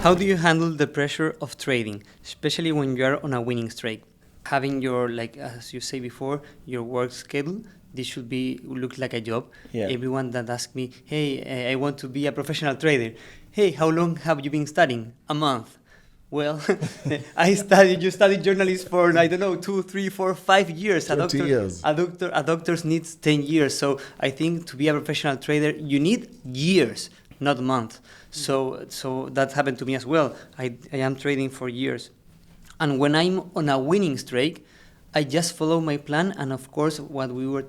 How do you handle the pressure of trading, especially when you are on a winning streak? Having your, like as you say before, your work schedule, this should be look like a job. Yeah. Everyone that asks me, hey, I want to be a professional trader. Hey, how long have you been studying? A month. Well, you studied journalism for, I don't know, 2, 3, 4, 5 years. 20 years. A doctor needs 10 years. So I think to be a professional trader, you need years, not months. So that happened to me as well. I am trading for years. And when I'm on a winning streak, I just follow my plan. And of course, what we were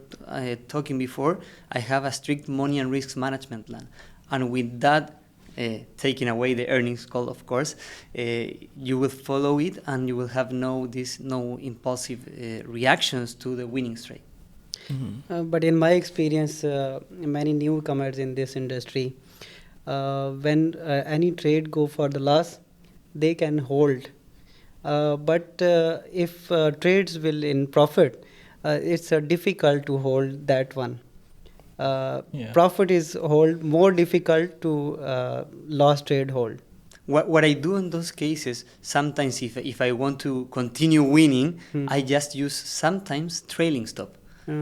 talking before, I have a strict money and risks management plan. And with that, taking away the earnings call, of course, you will follow it and you will have no impulsive reactions to the winning streak. Mm-hmm. But in my experience, many newcomers in this industry, when any trade go for the loss, they can hold. But if trades will in profit, it's difficult to hold that one. Profit is more difficult to loss trade hold. What I do in those cases, sometimes if I want to continue winning, I just use sometimes trailing stop.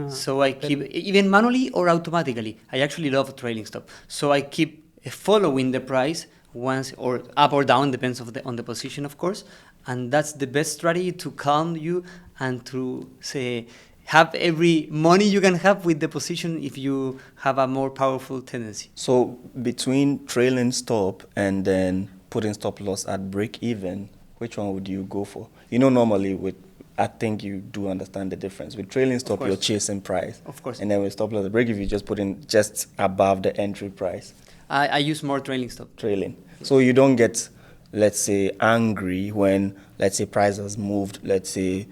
So I keep, even manually or automatically, I actually love trailing stop. So I keep following the price once, or up or down, depends on the position, of course. And that's the best strategy to calm you and to say, have every money you can have with the position if you have a more powerful tendency. So between trailing stop and then putting stop loss at break even, which one would you go for? Normally I think you do understand the difference. With trailing stop, you're chasing price. Of course. And then with stop loss at break even, you just put in just above the entry price. I use more trailing stop. Trailing. So you don't get, let's say, angry when, let's say, price has moved, let's say,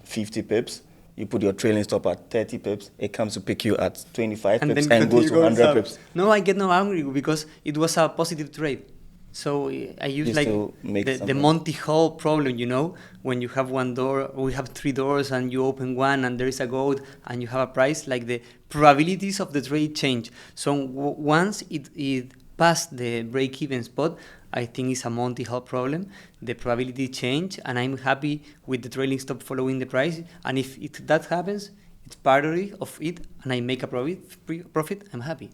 50 pips. You put your trailing stop at 30 pips, it comes to pick you at 25 pips and goes to 100 pips. No, I get no angry because it was a positive trade. So I use the Monty Hall problem, when you have one door, we have 3 doors and you open one and there is a gold and you have a price, like the probabilities of the trade change. So once it passed the break-even spot, I think it's a Monty Hall problem. The probability change, and I'm happy with the trailing stop following the price. And if that happens, it's part of it, and I make a profit, I'm happy.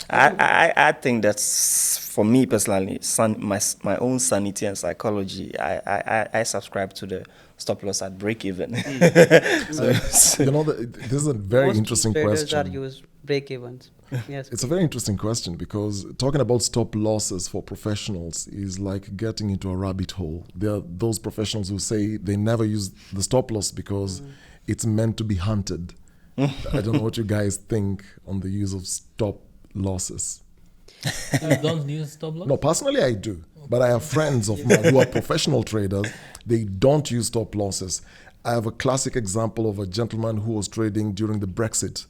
I think that's, for me personally, my own sanity and psychology. I subscribe to the stop loss at break even. This is a very interesting question. Traders are used break evens. Yes. It's a very interesting question because talking about stop losses for professionals is like getting into a rabbit hole. There are those professionals who say they never use the stop loss because it's meant to be hunted. I don't know what you guys think on the use of stop losses. You don't use stop loss? No, personally I do. But I have friends of mine who are professional traders. They don't use stop losses. I have a classic example of a gentleman who was trading during the Brexit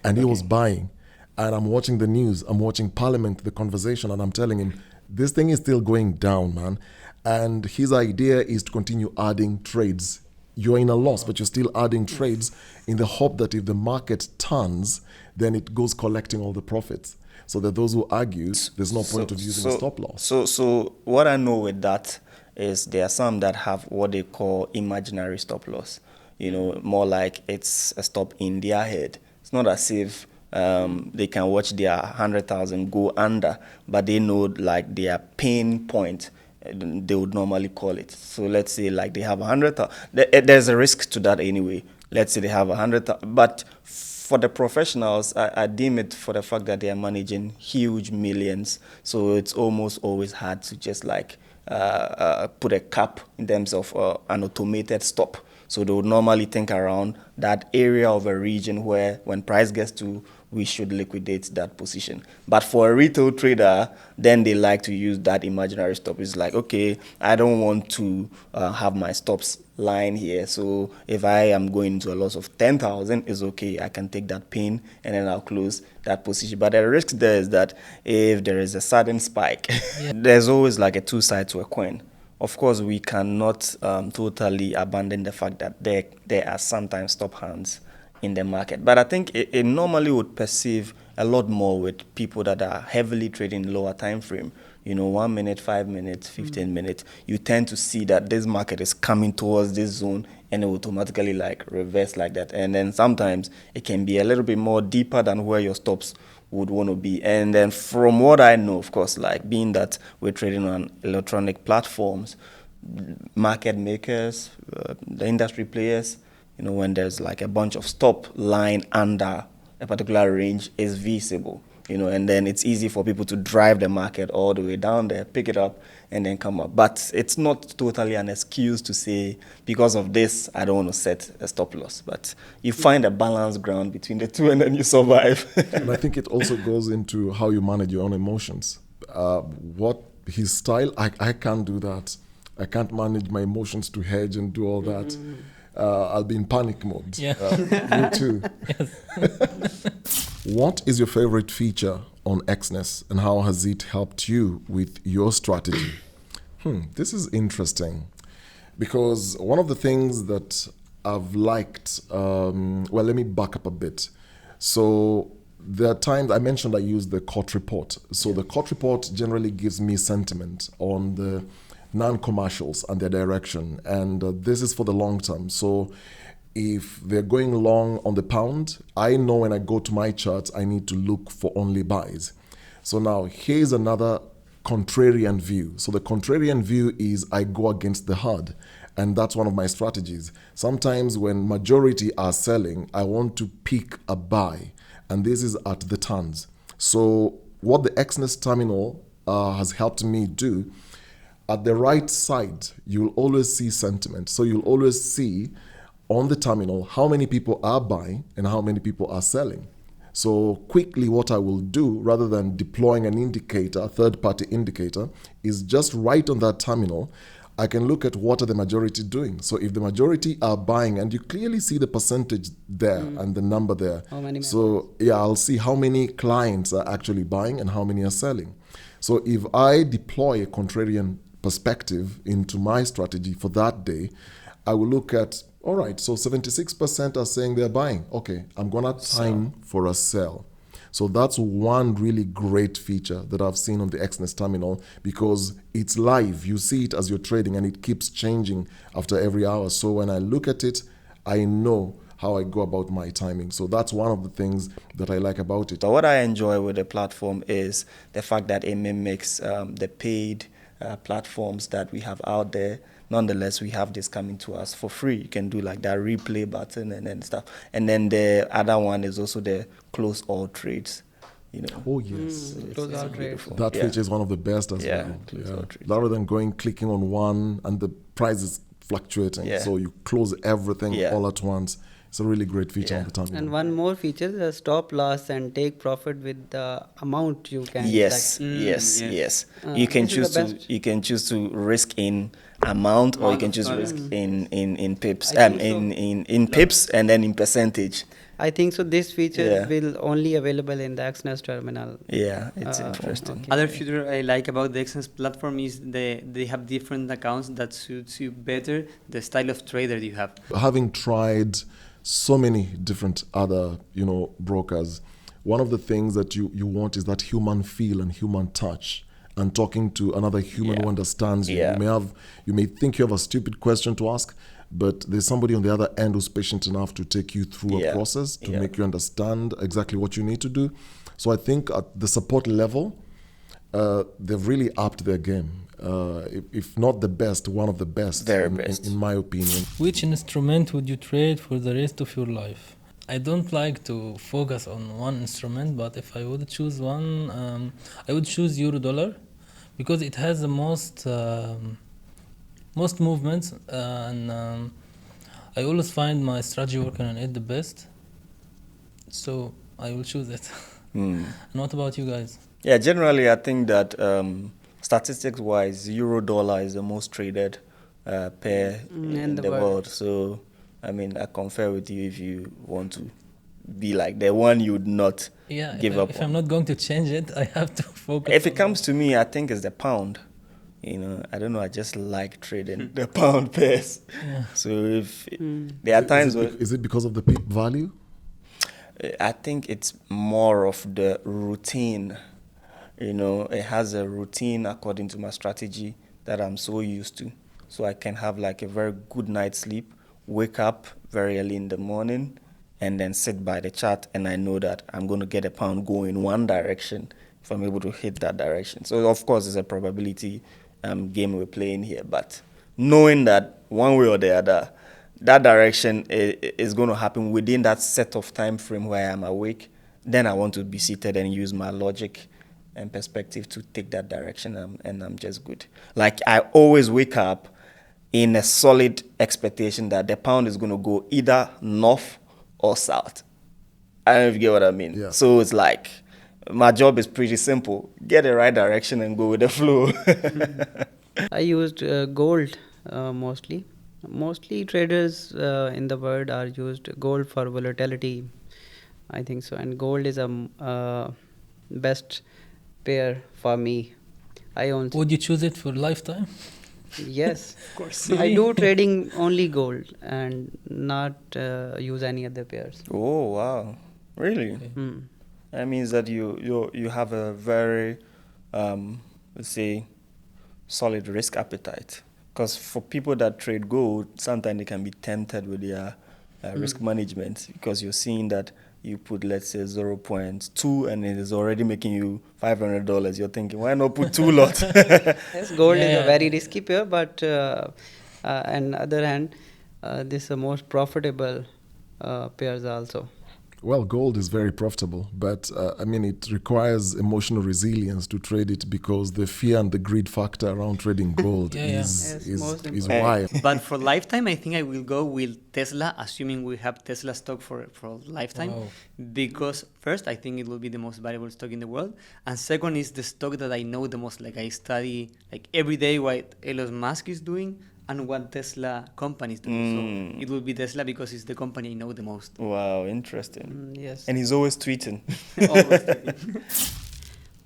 and he was buying. And I'm watching the news, I'm watching Parliament, the conversation, and I'm telling him, this thing is still going down, man. And his idea is to continue adding trades. You're in a loss, but you're still adding trades in the hope that if the market turns, then it goes collecting all the profits. So that those who argue, there's no point of using a stop loss. So what I know with that is there are some that have what they call imaginary stop loss. More like it's a stop in their head. It's not as if they can watch their 100,000 go under, but they know like their pain point, they would normally call it. So let's say like they have 100,000. There's a risk to that anyway. Let's say they have 100,000, but for the professionals, I deem it for the fact that they are managing huge millions. So it's almost always hard to just like put a cap in terms of an automated stop. So they would normally think around that area of a region where when price gets to, we should liquidate that position. But for a retail trader, then they like to use that imaginary stop. It's like, okay, I don't want to have my stops line here. So if I am going into a loss of 10,000, it's okay. I can take that pain and then I'll close that position. But the risk there is that if there is a sudden spike, there's always like a two sides to a coin. Of course, we cannot totally abandon the fact that there are sometimes stop hands in the market. But I think it normally would perceive a lot more with people that are heavily trading lower time frame. 1 minute, 5 minutes, 15 minutes. You tend to see that this market is coming towards this zone and it will automatically like reverse like that. And then sometimes it can be a little bit more deeper than where your stops would want to be. And then from what I know, of course, like being that we're trading on electronic platforms, market makers, the industry players, when there's like a bunch of stop line under a particular range is visible, and then it's easy for people to drive the market all the way down there, pick it up, and then come up. But it's not totally an excuse to say, because of this, I don't want to set a stop loss. But you find a balanced ground between the two, and then you survive. And I think it also goes into how you manage your own emotions. What his style, I can't do that. I can't manage my emotions to hedge and do all that. I'll be in panic mode. Yeah. You too. What is your favorite feature on Exness and how has it helped you with your strategy? This is interesting because one of the things that I've liked, let me back up a bit. So there are times I mentioned I use the court report. So the court report generally gives me sentiment on the non-commercials and their direction, and this is for the long term. So if they're going long on the pound, I know when I go to my charts, I need to look for only buys. So now here's another contrarian view. So the contrarian view is I go against the herd, and that's one of my strategies. Sometimes when majority are selling, I want to pick a buy, and this is at the tons. So what the Exness terminal has helped me do, at the right side, you'll always see sentiment. So you'll always see on the terminal how many people are buying and how many people are selling. So quickly what I will do, rather than deploying an indicator, a third-party indicator, is just right on that terminal, I can look at what are the majority doing. So if the majority are buying, and you clearly see the percentage there and the number there. How many so yeah, I'll see how many clients are actually buying and how many are selling. So if I deploy a contrarian perspective into my strategy for that day, I will look at, all right, so 76% are saying they're buying. Okay, I'm going to time for a sell. So that's one really great feature that I've seen on the Exness terminal, because it's live. You see it as you're trading and it keeps changing after every hour. So when I look at it, I know how I go about my timing. So that's one of the things that I like about it. So what I enjoy with the platform is the fact that it mimics the paid platforms that we have out there. Nonetheless, we have this coming to us for free. You can do like that replay button and stuff. And then the other one is also the close all trades. Oh yes, Close all trades. that feature is one of the best as well. Close all trades. Rather than clicking on one and the price is fluctuating, so you close everything all at once. It's a really great feature on the terminal. And one more feature, the stop loss and take profit with the amount you can. Yes. You can choose to risk in amount, or you can choose risk in pips. In pips and then in percentage. I think so. This feature will only available in the Exness terminal. Yeah, it's interesting. Okay. Other feature I like about the Exness platform is they have different accounts that suits you better, the style of trader you have. Having tried so many different other, brokers, one of the things that you want is that human feel and human touch, and talking to another human who understands you. You may think you have a stupid question to ask, but there's somebody on the other end who's patient enough to take you through a process to make you understand exactly what you need to do. So I think at the support level, they've really upped their game. If not the best, one of the best, Very best. In my opinion. Which instrument would you trade for the rest of your life? I don't like to focus on one instrument, but if I would choose one, I would choose Euro Dollar, because it has the most movements, and I always find my strategy working on it the best. So I will choose it. And what about you guys? Yeah, generally I think that statistics-wise, Euro Dollar is the most traded pair in the world. So, I mean, I confer with you if you want to be like the one you would not give up on. If I'm not going to change it, I have to focus. If it comes to me, I think it's the pound. I don't know, I just like trading the pound pairs. So if there are times is it because of the peak value? I think it's more of the routine. It has a routine according to my strategy that I'm so used to. So I can have like a very good night's sleep, wake up very early in the morning, and then sit by the chart, and I know that I'm going to get a pound go in one direction if I'm able to hit that direction. So of course, it's a probability game we're playing here, but knowing that one way or the other, that direction is going to happen within that set of time frame where I'm awake, then I want to be seated and use my logic and perspective to take that direction, and I'm just good. Like I always wake up in a solid expectation that the pound is going to go either north or south. I don't know if you get what I mean. Yeah. So it's like my job is pretty simple: get the right direction and go with the flow. I used gold mostly. Mostly traders in the world are used gold for volatility, I think so. And gold is a best pair for me. I own. Would you choose it for lifetime? Yes, Of course. I do trading only gold and not use any other pairs. Oh wow, really? Hmm. That means that you have a very let's say solid risk appetite. Because for people that trade gold, sometimes they can be tempted with their risk management, because you're seeing that you put, let's say, 0.2 and it is already making you $500. You're thinking, why not put two lots? Yes, gold is Yeah. a very risky pair, but on the other hand, this is the most profitable pairs also. Well, gold is very profitable, but I mean, it requires emotional resilience to trade it, because the fear and the greed factor around trading gold Yeah, yeah. Yes, most is important. wild. But for lifetime, I think I will go with Tesla, assuming we have Tesla stock for a lifetime. Wow. Because first, I think it will be the most valuable stock in the world, and second is the stock that I know the most. Like I study like every day what Elon Musk is doing and what Tesla company is doing. So it will be Tesla because it's the company I know the most. Wow, interesting. Yes. And he's always tweeting. Always.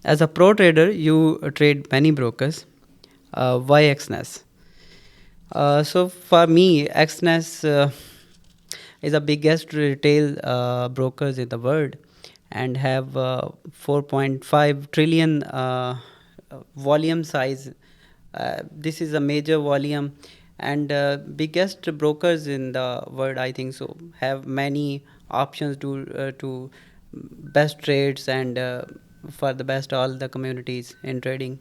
As a pro trader, you trade many brokers. Why Exness? So for me, Exness is the biggest retail brokers in the world and have 4.5 trillion volume size. This is a major volume, and biggest brokers in the world, I think so, have many options to best trades and for the best all the communities in trading.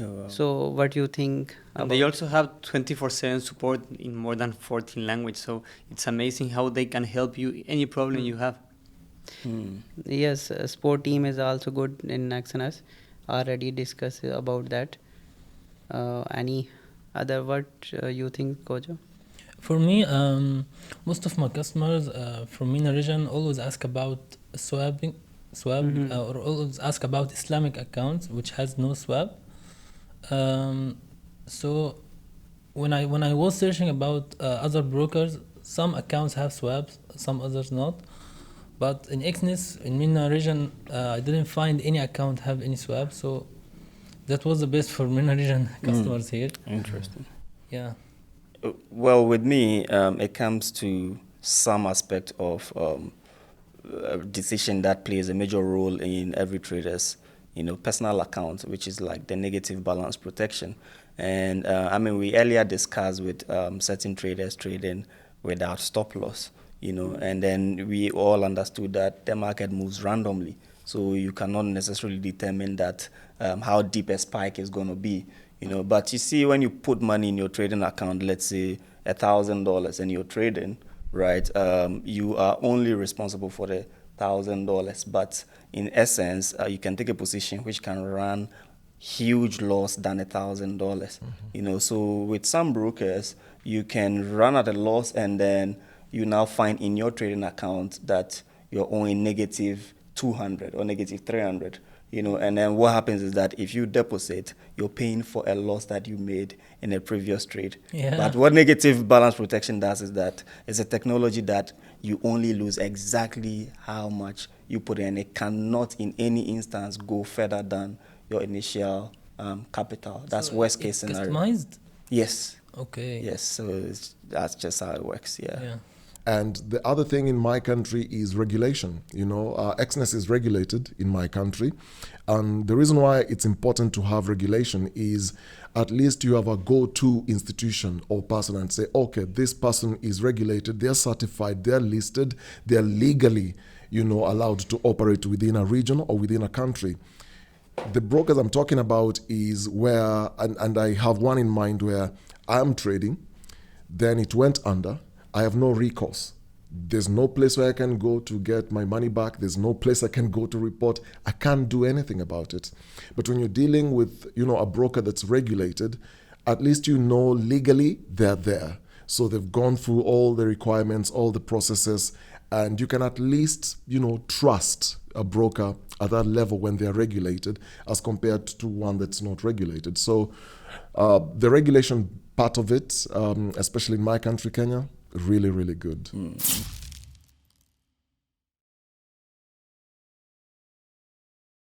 Oh, wow. So what do you think And they also have 24/7 support in more than 14 languages. So it's amazing how they can help you any problem you have. Yes, sport team is also good in Exness. Already discussed about that. Any other what you think, Kojo? For me, most of my customers from MENA region always ask about swapping, or always ask about Islamic accounts which has no swap. So when I was searching about other brokers, some accounts have swaps, some others not. But in Exness, in MENA region, I didn't find any account have any swap. So that was the best for MENA region customers here. Interesting. Yeah. Well, with me, it comes to some aspect of decision that plays a major role in every trader's, personal account, which is like the negative balance protection. And we earlier discussed with certain traders trading without stop loss, and then we all understood that the market moves randomly. So you cannot necessarily determine that how deep a spike is going to be, But you see, when you put money in your trading account, let's say $1,000, and you're trading, right? You are only responsible for the $1,000, but in essence, you can take a position which can run huge loss than $1,000. So with some brokers, you can run at a loss, and then you now find in your trading account that you're owing negative 200 or negative 300. And then what happens is that if you deposit, you're paying for a loss that you made in a previous trade. Yeah. But what negative balance protection does is that it's a technology that you only lose exactly how much you put in. It cannot in any instance go further than your initial capital. That's So worst case it's scenario. customized? Yes. Okay. Yes. So that's just how it works. Yeah. Yeah. And the other thing in my country is regulation. Exness is regulated in my country. And the reason why it's important to have regulation is at least you have a go-to institution or person and say, okay, this person is regulated, they're certified, they're listed, they're legally, allowed to operate within a region or within a country. The brokers I'm talking about is where, and I have one in mind where I'm trading, then it went under, I have no recourse. There's no place where I can go to get my money back. There's no place I can go to report. I can't do anything about it. But when you're dealing with, a broker that's regulated, at least legally they're there. So they've gone through all the requirements, all the processes, and you can at least, trust a broker at that level when they're regulated as compared to one that's not regulated. So the regulation part of it, especially in my country, Kenya, really, really good.